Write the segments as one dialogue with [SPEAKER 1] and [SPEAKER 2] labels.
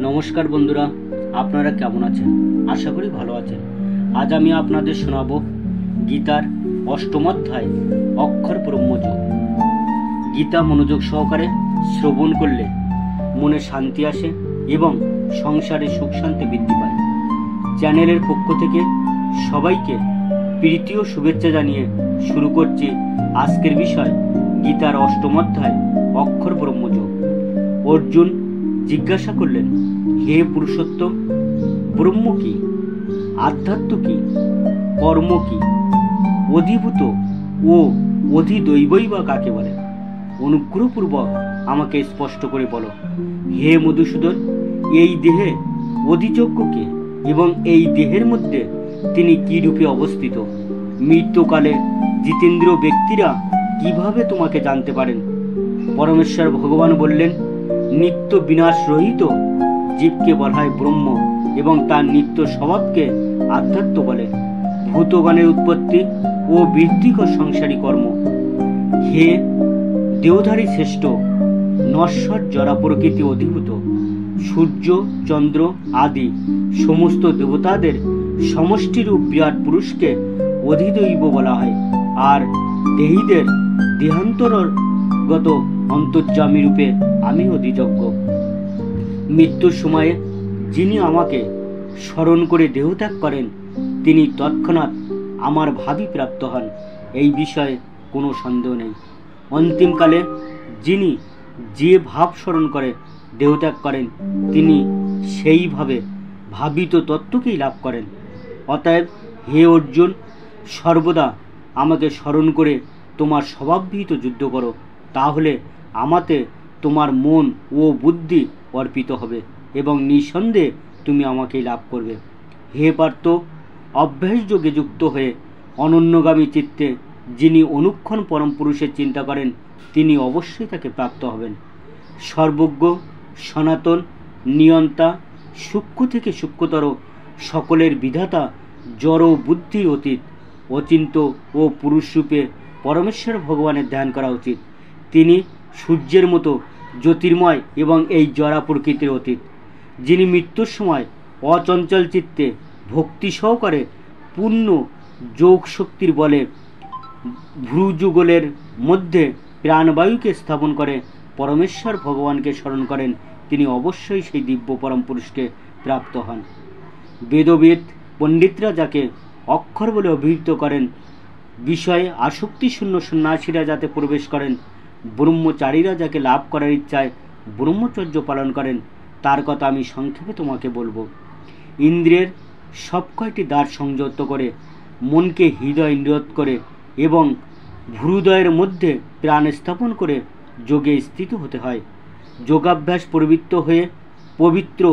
[SPEAKER 1] নমস্কার বন্ধুরা, আপনারা কেমন আছেন? আশা করি ভালো আছেন। আজ আমি আপনাদের শোনাব গীতার অষ্টম অধ্যায় অক্ষর ব্রহ্মযোগ। গীতা মনোযোগ সহকারে শ্রবণ করলে মনে শান্তি আসে এবং সংসারে সুখ শান্তি বৃদ্ধি পায়। চ্যানেলের পক্ষ থেকে সবাইকে প্রীতি ও শুভেচ্ছা জানিয়ে শুরু করছি আজকের বিষয় গীতার অষ্টম অধ্যায় অক্ষর ব্রহ্মযোগ। অর্জুন জিজ্ঞাসা করলেন, হে পুরুষোত্তম, ব্রহ্ম কি, আধ্যাত্ম কি, কর্ম কি, অধিভূত ও অধিদৈবই বা কাকে বলে? অনুগ্রহপূর্বক আমাকে স্পষ্ট করে বলো। হে মধুসূদন, এই দেহে অধিযজ্ঞ কে এবং এই দেহের মধ্যে তিনি কি রূপে অবস্থিত? মৃত্যুকালে জিতেন্দ্রীয় ব্যক্তিরা কিভাবে তোমাকে জানতে পারেন? পরমেশ্বর ভগবান বললেন, নিত্য বিনাশ রহিত জীবকে বলা হয় ব্রহ্ম এবং তার নিত্য স্বভাবকে আধ্যাত্ম বলে। ভূতগণের উৎপত্তি ও বৃদ্ধিকর সংসারী কর্ম। হে দেহধারী শ্রেষ্ঠ, নশ্বর জরা প্রকৃতি অধিভূত সূর্য চন্দ্র আদি সমস্ত দেবতাদের সমষ্টিরূপ বিরাট পুরুষকে অধিদৈব বলা হয়। আর দেহীদের দেহান্তরগত অন্তর্যামী রূপে আমি অধিযজ্ঞ। মৃত্যুর সময়ে যিনি আমাকে স্মরণ করে দেহত্যাগ করেন তিনি তৎক্ষণাৎ আমার ভাবি প্রাপ্ত হন, এই বিষয়ে কোনো সন্দেহ নেই। অন্তিমকালে যিনি যে ভাব স্মরণ করে দেহত্যাগ করেন তিনি সেইভাবে ভাবিত তত্ত্বকেই লাভ করেন। অতএব হে অর্জুন, সর্বদা আমাকে স্মরণ করে তোমার স্বভাববিহিত যুদ্ধ করো, তাহলে আমাতে তোমার মন ও বুদ্ধি অর্পিত হবে এবং নিঃসন্দেহে তুমি আমাকেই লাভ করবে। হে পার্থ, অভ্যাস যোগে যুক্ত হয়ে অনন্যগামী চিত্তে যিনি অনুক্ষণ পরম পুরুষের চিন্তা করেন তিনি অবশ্যই তাকে প্রাপ্ত হবেন। সর্বজ্ঞ, সনাতন, নিয়ন্তা, সূক্ষ্ম থেকে সূক্ষ্মতর সকলের বিধাতা, জড় বুদ্ধির অতীত, অচিন্ত ও পুরুষরূপে পরমেশ্বর ভগবানের ধ্যান করা উচিত। তিনি সূর্যের মতো জ্যোতির্ময় এবং এই জড়া প্রকৃতির অতীত। যিনি মৃত্যুর সময় অচঞ্চল চিত্তে ভক্তি সহকারে পূর্ণ যোগ শক্তির বলে ভ্রুযুগলের মধ্যে প্রাণবায়ুকে স্থাপন করে পরমেশ্বর ভগবানকে স্মরণ করেন তিনি অবশ্যই সেই দিব্য পরম পুরুষকে প্রাপ্ত হন। বেদবিদ পণ্ডিতরা যাকে অক্ষর বলে অভিহিত করেন, বিষয়ে আসক্তিশূন্য সন্ন্যাসীরা যাতে প্রবেশ করেন, ব্রহ্মচারীরা যাকে লাভ করার ইচ্ছায় ব্রহ্মচর্য পালন করেন, তার কথা আমি সংক্ষেপে তোমাকে বলবো। ইন্দ্রিয়ের সব কয়টি দ্বার সংযত করে মনকে হৃদয় নিরোধ করে এবং ভ্রুদয়ের মধ্যে প্রাণ স্থাপন করে যোগে স্থিত হতে হয়। যোগাভ্যাস প্রবৃত্ত হয়ে পবিত্র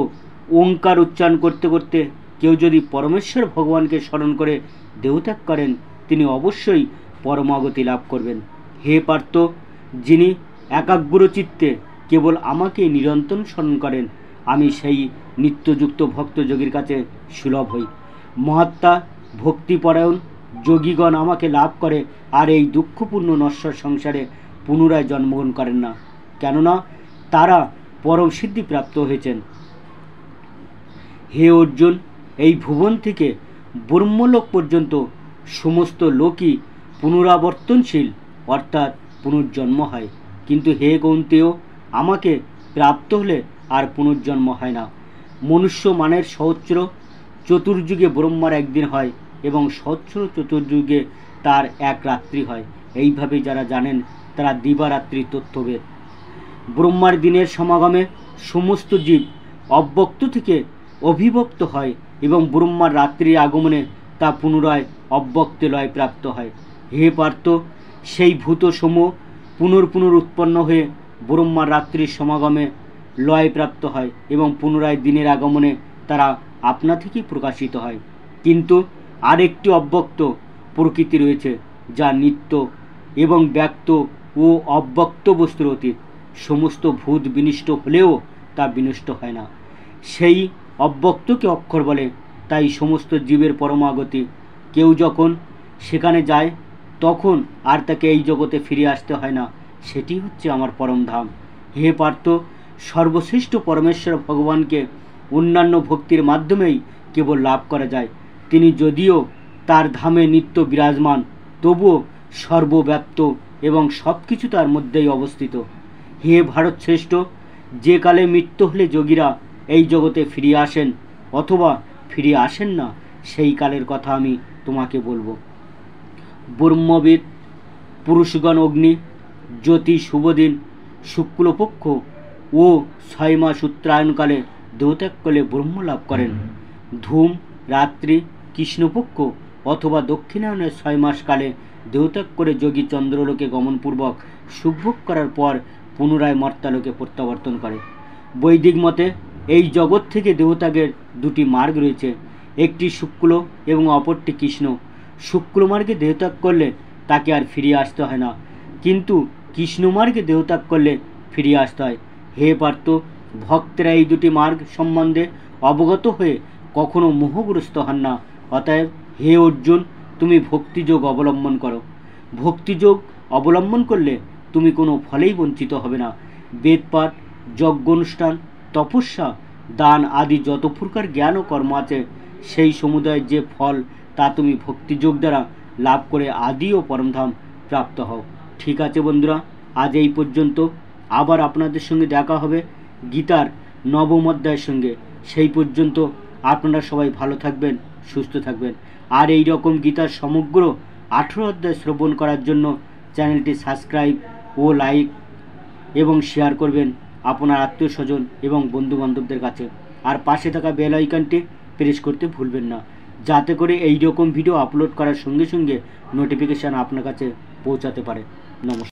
[SPEAKER 1] ওঙ্কার উচ্চারণ করতে করতে কেউ যদি পরমেশ্বর ভগবানকে স্মরণ করে দেহত্যাগ করেন তিনি অবশ্যই পরমাগতি লাভ করবেন। হে পার্থ, যিনি একাগ্র চিত্তে কেবল আমাকে নিরন্তর স্মরণ করেন আমি সেই নিত্যযুক্ত ভক্ত যোগীর কাছে সুলভ হই। মহাত্মা ভক্তিপরায়ণ যোগীগণ আমাকে লাভ করে আর এই দুঃখপূর্ণ নশ্বর সংসারে পুনরায় জন্মগ্রহণ করেন না, কেননা তারা পরম সিদ্ধি প্রাপ্ত হয়েছেন। হে অর্জুন, এই ভুবন থেকে ব্রহ্মলোক পর্যন্ত সমস্ত লোকই পুনরাবর্তনশীল অর্থাৎ পুনর্জন্ম হয়, কিন্তু হে কৌন্তেয়, আমাকে প্রাপ্ত হলে আর পুনর্জন্ম হয় না। মনুষ্য মানের সহস্র চতুর্যুগে ব্রহ্মার একদিন হয় এবং সহস্র চতুর্যুগে তার এক রাত্রি হয়। এইভাবে যারা জানেন তারা দিবারাত্রি তথ্যভেদ। ব্রহ্মার দিনের সমাগমে সমস্ত জীব অব্যক্ত থেকে অভিব্যক্ত হয় এবং ব্রহ্মার রাত্রির আগমনে তা পুনরায় অব্যক্তে লয় প্রাপ্ত হয়। হে পার্থ, সেই ভূতসমূহ পুনর্ উৎপন্ন হয়ে ব্রহ্মার রাত্রির সমাগমে লয় প্রাপ্ত হয় এবং পুনরায় দিনের আগমনে তারা আপনা থেকেই প্রকাশিত হয়। কিন্তু আরেকটি অব্যক্ত প্রকৃতি রয়েছে যা নিত্য এবং ব্যক্ত ও অব্যক্ত বস্তুর অতীত। সমস্ত ভূত বিনষ্ট হলেও তা বিনষ্ট হয় না। সেই অব্যক্তকে অক্ষর বলে। তাই সমস্ত জীবের পরমাগতি। কেউ যখন সেখানে যায় তখন আর তাকে এই জগতে ফিরে আসতে হয় না, সেটি হচ্ছে আমার পরম ধাম। হে পার্থ, সর্বশ্রেষ্ঠ পরমেশ্বর ভগবানকে অন্যান্য ভক্তির মাধ্যমেই কেবল লাভ করা যায়। তিনি যদিও তার ধামে নিত্য বিরাজমান, তবুও সর্বব্যাপ্ত এবং সব কিছু তার মধ্যেই অবস্থিত। হে ভারত শ্রেষ্ঠ, যে কালে মৃত্যু হলে যোগীরা এই জগতে ফিরে আসেন অথবা ফিরে আসেন না, সেই কালের কথা আমি তোমাকে বলবো। ব্রহ্মবিদ পুরুষগণ অগ্নি, জ্যোতি, শুভদিন, শুক্লপক্ষ ও 6 মাস উত্তরায়ণকালে দেহত্যাগ করলে ব্রহ্ম লাভ করেন। ধূম, রাত্রি, কৃষ্ণপক্ষ অথবা দক্ষিণায়নের 6 মাস কালে দেহত্যাগ করে যোগী চন্দ্রলোকে গমনপূর্বক সুখভোগ করার পর পুনরায় মর্তালোকে প্রত্যাবর্তন করে। বৈদিক মতে এই জগৎ থেকে দেহত্যাগের দুটি মার্গ রয়েছে, একটি শুক্ল এবং অপরটি কৃষ্ণ। শুক্ল মার্গে দেহত্যাগ করলে তাকে আর ফিরিয়ে আসতে হয় না, কিন্তু কৃষ্ণ মার্গে দেহত্যাগ করলে ফিরিয়ে আসতে হয়। হে পার্থ, ভক্তেরা এই দুটি মার্গ সম্বন্ধে অবগত হয়ে কখনো মোহগ্রস্ত হন না। অতএব হে অর্জুন, তুমি ভক্তিযোগ অবলম্বন করো। ভক্তিযোগ অবলম্বন করলে তুমি কোনো ফলেই বঞ্চিত হবে না। বেদপাঠ, যজ্ঞানুষ্ঠান, তপস্যা, দান আদি যত প্রকার জ্ঞান ও কর্ম আছে, সেই সমুদায়ের যে ফল তা তুমি ভক্তিযোগ দ্বারা লাভ করে আদি ও পরমধাম প্রাপ্ত হও। ঠিক আছে বন্ধুরা, আজ এই পর্যন্ত। আবার আপনাদের সঙ্গে দেখা হবে গীতার 9ম অধ্যায়ের সঙ্গে। সেই পর্যন্ত আপনারা সবাই ভালো থাকবেন, সুস্থ থাকবেন। আর এই রকম গীতার সমগ্র 18 অধ্যায় শ্রবণ করার জন্য চ্যানেলটি সাবস্ক্রাইব ও লাইক এবং শেয়ার করবেন আপনার আত্মীয় স্বজন এবং বন্ধুবান্ধবদের কাছে। আর পাশে থাকা বেল আইকনটি প্রেস করতে ভুলবেন না, যাতে করে এই রকম ভিডিও আপলোড করার সঙ্গে সঙ্গে নোটিফিকেশান আপনার কাছে পৌঁছাতে পারে। নমস্কার।